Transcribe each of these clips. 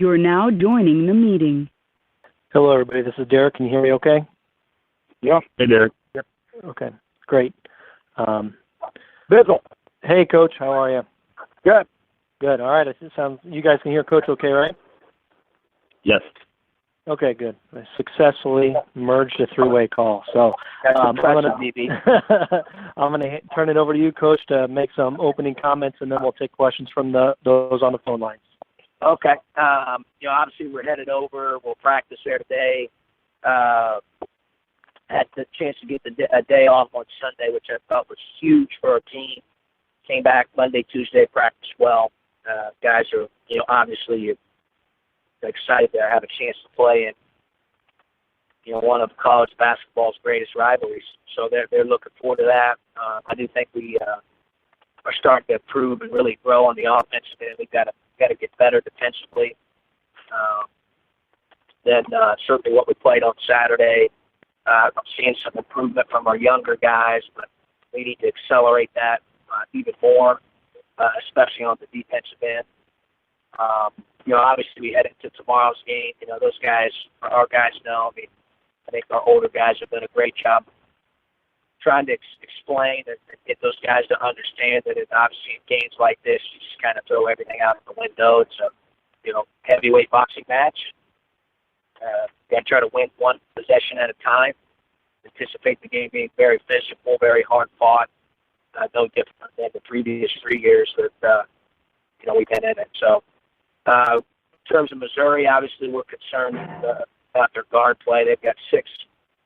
You're now joining the meeting. Hello, everybody. This is Derek. Can you hear me okay? Yeah. Hey, Derek. Yep. Okay. Great. Bizzle. Hey, Coach. How are you? Good. Good. All right. You guys can hear Coach okay, right? Yes. Okay, good. I successfully merged a three-way call. So I'm going to turn it over to you, Coach, to make some opening comments, and then we'll take questions from those on the phone lines. Okay. Obviously we're headed over. We'll practice there today. Had the chance to get a day off on Sunday, which I thought was huge for our team. Came back Monday, Tuesday, practiced well. Guys are, obviously excited to have a chance to play in, one of college basketball's greatest rivalries. So they're looking forward to that. I do think we are starting to improve and really grow on the offensive end. We've got to get better defensively. Then certainly what we played on Saturday, I'm seeing some improvement from our younger guys, but we need to accelerate that even more, especially on the defensive end. Obviously we head into tomorrow's game. Those guys, our guys know. I think our older guys have done a great job trying to explain and get those guys to understand that obviously in games like this, you just kind of throw everything out the window. It's a, heavyweight boxing match. Got to try to win one possession at a time. Anticipate the game being very physical, very hard fought. No different than the previous 3 years that we've been in it. So, in terms of Missouri, obviously we're concerned about their guard play. They've got 6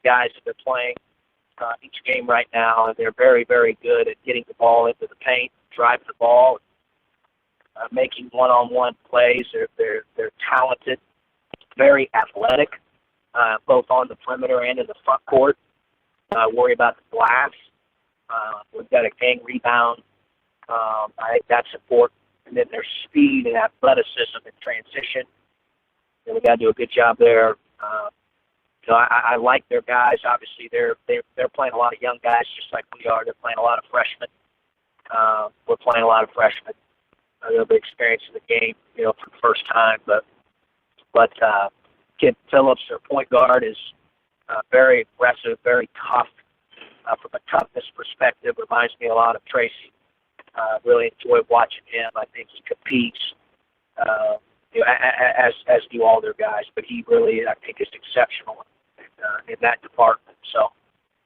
guys that they're playing each game right now, and they're very, very good at getting the ball into the paint, driving the ball, making one-on-one plays. They're talented, very athletic, both on the perimeter and in the front court. Worry about the glass. We've got a gang rebound. I think that's important. And then their speed and athleticism in transition. And we got to do a good job there. I like their guys. Obviously, they're playing a lot of young guys just like we are. They're playing a lot of freshmen. We're playing a lot of freshmen. They'll be experiencing the game, for the first time. But Kid Phillips, their point guard, is very aggressive, very tough. From a toughness perspective, reminds me a lot of Tracy. Really enjoy watching him. I think he competes, as do all their guys. But he really, I think, is exceptional in that department. So,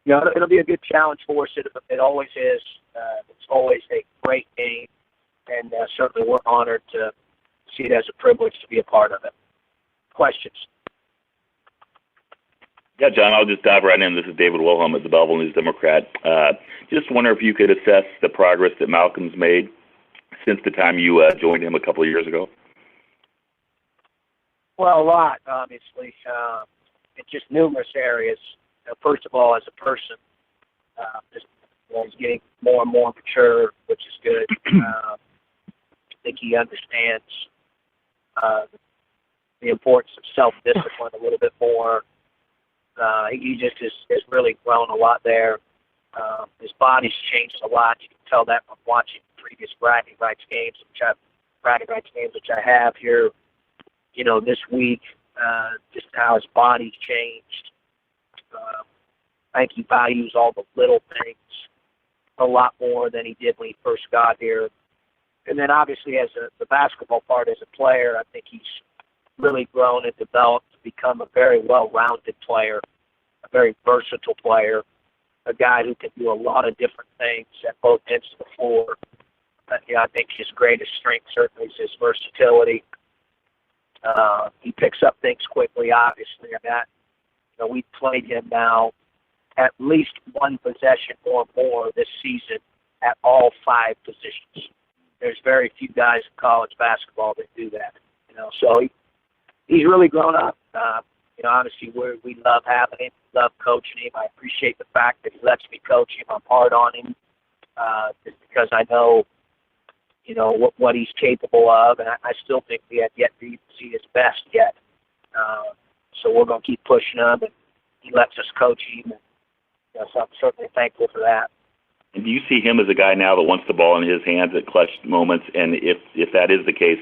it'll be a good challenge for us. It always is. It's always a great game, and certainly we're honored to see it as a privilege to be a part of it. Questions? Yeah, John, I'll just dive right in. This is David Wilhelm at the Belleville News Democrat. Just wonder if you could assess the progress that Malcolm's made since the time you joined him a couple of years ago. Well, a lot, obviously, in just numerous areas. First of all, as a person, he's getting more and more mature, which is good. I think he understands the importance of self-discipline a little bit more. He just has really grown a lot there. His body's changed a lot. You can tell that from watching previous bragging rights games, which I have here, this week. Just how his body's changed. I think he values all the little things a lot more than he did when he first got here. And then obviously as the basketball part as a player, I think he's really grown and developed to become a very well-rounded player, a very versatile player, a guy who can do a lot of different things at both ends of the floor. I think his greatest strength certainly is his versatility. He picks up things quickly, obviously. We've played him now at least one possession or more this season at all 5 positions. There's very few guys in college basketball that do that. So he's really grown up. Obviously we love having him, love coaching him. I appreciate the fact that he lets me coach him. I'm hard on him just because I know, what he's capable of, and I still think we have yet to see his best yet. So we're going to keep pushing him, and he lets us coach him. And, so I'm certainly thankful for that. And do you see him as a guy now that wants the ball in his hands at clutch moments? And if that is the case,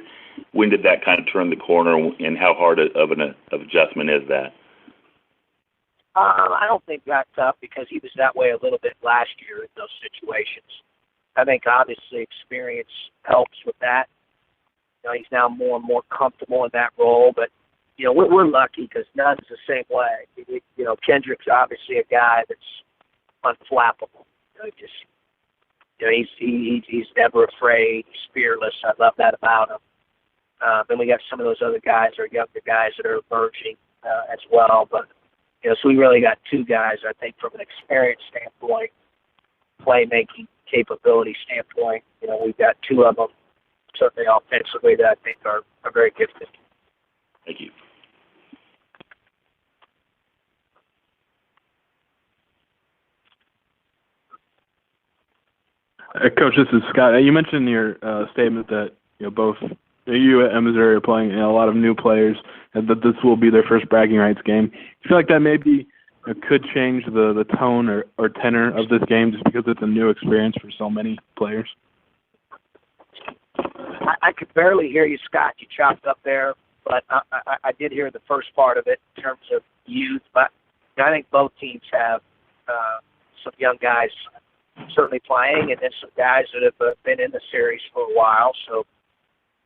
when did that kind of turn the corner, and how hard of an adjustment is that? I don't think that's tough because he was that way a little bit last year in those situations. I think obviously experience helps with that. You know, he's now more and more comfortable in that role, but you know, we're lucky because Nunn's the same way. You know, Kendrick's obviously a guy that's unflappable. You know, he's never afraid. He's fearless. I love that about him. Then we got some of those other guys, or younger guys that are emerging as well. But you know, so we really got two guys, I think, from an experience standpoint, playmaking capability standpoint. You know, we've got two of them certainly offensively that I think are very gifted. Thank you. Coach, this is Scott. You mentioned in your statement that both you and Missouri are playing a lot of new players, and that this will be their first bragging rights game. I feel like that maybe could change the tone or tenor of this game just because it's a new experience for so many players. I could barely hear you, Scott. You chopped up there, but I did hear the first part of it in terms of youth. But I think both teams have some young guys certainly playing, and then some guys that have been in the series for a while. So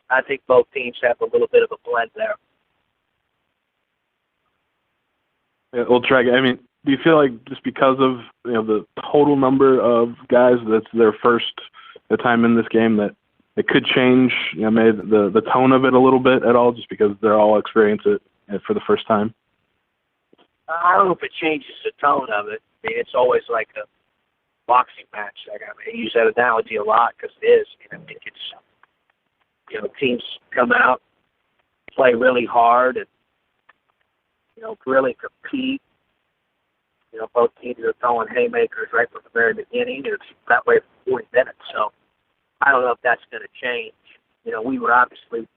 I think both teams have a little bit of a blend there. Yeah, well, Treg, I mean, do you feel like just because of the total number of guys that's their first time in this game that it could change maybe the tone of it a little bit at all, just because they're all experiencing it for the first time? I don't know if it changes the tone of it. I mean, it's always like a boxing match. I use that analogy a lot because it is. I think it's teams come out, play really hard, and really compete. Both teams are throwing haymakers right from the very beginning. It's that way for 40 minutes. So I don't know if that's going to change. We were obviously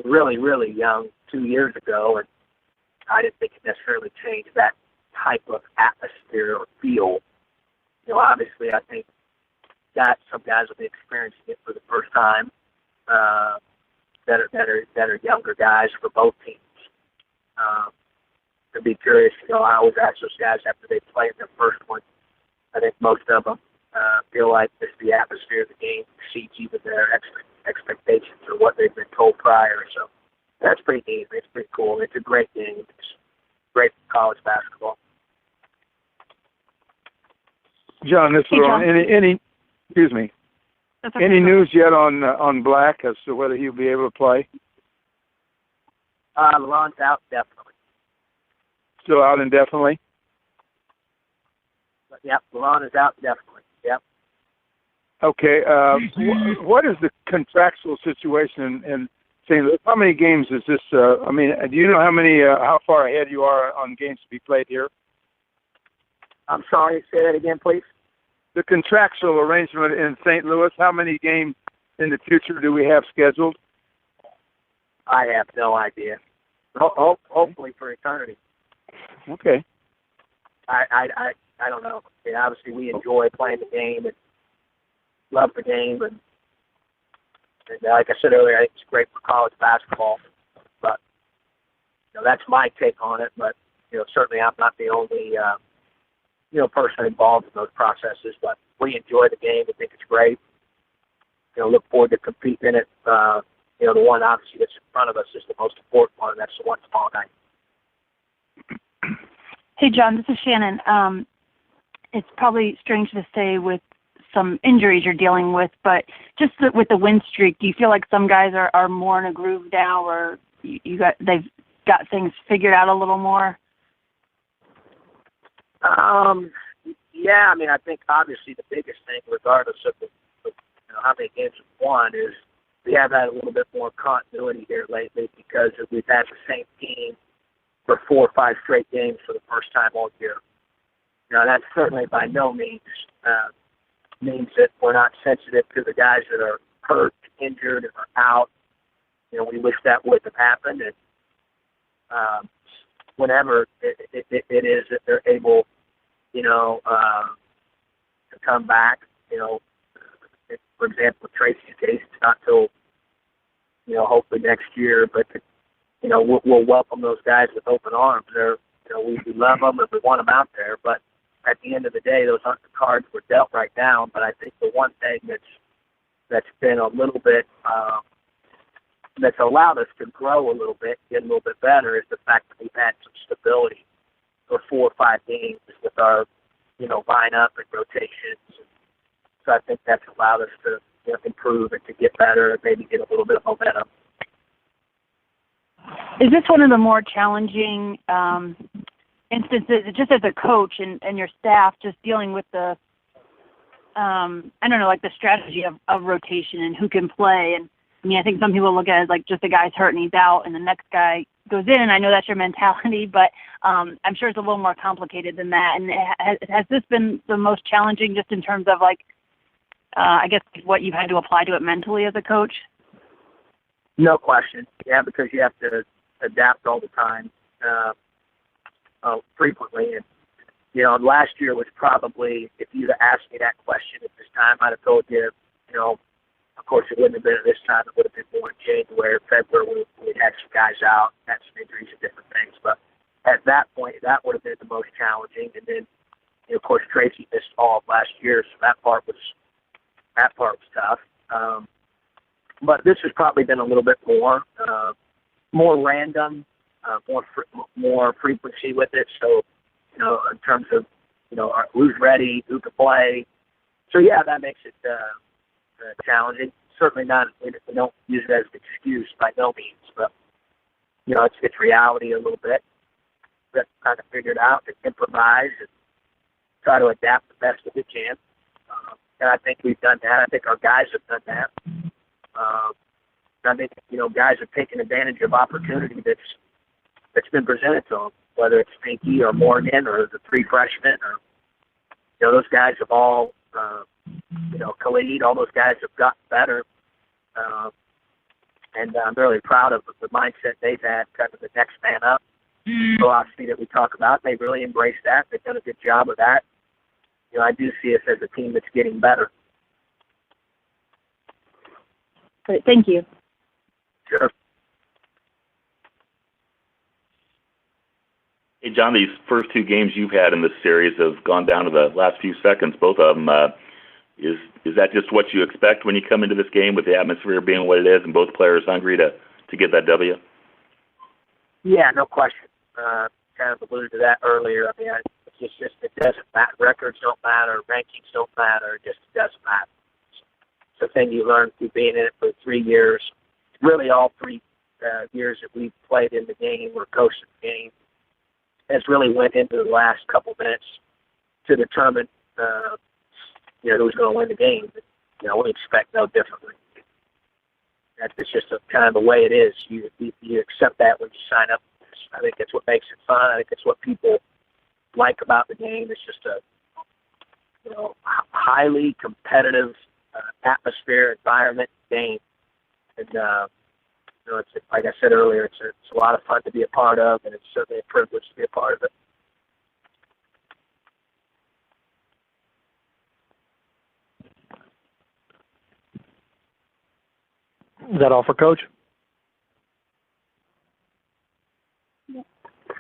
really, really young 2 years ago, and I didn't think it necessarily changed that type of atmosphere or feel. Obviously, I think that some guys will be experiencing it for the first time. That are younger guys for both teams. To be curious, I always ask those guys after they play in their first one. I think most of them feel like just the atmosphere of the game exceeds even their expectations or what they've been told prior. So that's pretty neat. It's pretty cool. It's a great game. It's great for college basketball. John, this is Ron. Any excuse me. Okay. Any news yet on Black as to whether he'll be able to play? LeRon's out definitely. Still out indefinitely? Yep, LeRon is out definitely. Yep. Okay. What is the contractual situation in St. Louis? How many games is this? Do you know how far ahead you are on games to be played here? I'm sorry. Say that again, please. The contractual arrangement in St. Louis, how many games in the future do we have scheduled? I have no idea. Hopefully for eternity. Okay. I don't know. I mean, obviously, we enjoy playing the game and love the game. And like I said earlier, I think it's great for college basketball. But, that's my take on it. But, certainly I'm not the only person involved in those processes, but we enjoy the game. We think it's great. Look forward to competing in it. The one obviously that's in front of us is the most important one, and that's the one tomorrow night. Hey, John, this is Shannon. It's probably strange to say with some injuries you're dealing with, but just with the win streak, do you feel like some guys are more in a groove now, or they've got things figured out a little more? Yeah, I think obviously the biggest thing, regardless of how many games we've won, is we have had a little bit more continuity here lately because we've had the same team for 4 or 5 straight games for the first time all year. That certainly by no means means that we're not sensitive to the guys that are hurt, injured, and are out. We wish that wouldn't have happened, and whenever it is that they're able, to come back, for example, with Tracy's case, it's not till hopefully next year. But we'll welcome those guys with open arms. We love them and we want them out there. But at the end of the day, those aren't the cards we're dealt right now. But I think the one thing that's been a little bit that's allowed us to grow a little bit, get a little bit better, is the fact that we've had some stability for 4 or 5 games with our lineup and rotations. So I think that's allowed us to improve and to get better and maybe get a little bit of momentum. Is this one of the more challenging instances, just as a coach and your staff, just dealing with the, the strategy of rotation and who can play? And I mean, I think some people look at it as like just the guy's hurt and he's out and the next guy goes in. I know that's your mentality, but I'm sure it's a little more complicated than that. And has this been the most challenging just in terms of I guess what you've had to apply to it mentally as a coach? No question. Yeah, because you have to adapt all the time, frequently. And, last year was probably, if you'd have asked me that question at this time, I'd have told you, of course it wouldn't have been at this time. It would have been more in January or February. We'd had some guys out, had some injuries and different things. But at that point, that would have been the most challenging. And then, of course, Tracy missed all of last year, so that part was tough. But this has probably been a little bit more random, more frequency with it. So, in terms of, who's ready, who can play. So, yeah, that makes it challenging. Certainly not, we don't use it as an excuse by no means, but, it's reality a little bit. We have to kind of figure it out and improvise and try to adapt the best that we can. And I think we've done that. I think our guys have done that. I think, guys have taken advantage of opportunity that's been presented to them, whether it's Pinky or Morgan or the 3 freshmen or, those guys have all, Khalid, all those guys have gotten better. And I'm really proud of the mindset they've had, kind of the next man up philosophy that we talk about. They've really embraced that. They've done a good job of that. I do see us as a team that's getting better. Great. Thank you. Sure. Hey, John, these first 2 games you've had in this series have gone down to the last few seconds, both of them. Is that just what you expect when you come into this game with the atmosphere being what it is and both players hungry to get that W? Yeah, no question. Kind of alluded to that earlier. I mean, it's just it doesn't matter. Records don't matter. Rankings don't matter. It just doesn't matter. It's the thing you learn through being in it for 3 years. Really, all 3 years that we've played in the game or coached the game has really went into the last couple minutes to determine, who's going to win the game. We expect no differently. That's just kind of the way it is. You accept that when you sign up. I think that's what makes it fun. I think it's what people like about the game. It's just a highly competitive atmosphere, environment, game. And, it's like I said earlier, it's a lot of fun to be a part of, and it's certainly a privilege to be a part of it. Is that all for Coach? Yeah.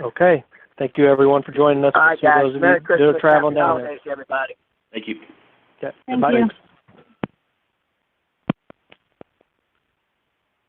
Okay. Thank you, everyone, for joining us. All right, guys. Merry Christmas. Traveling down there. Happy holidays, everybody. Thank you. Okay. Thank Bye. you.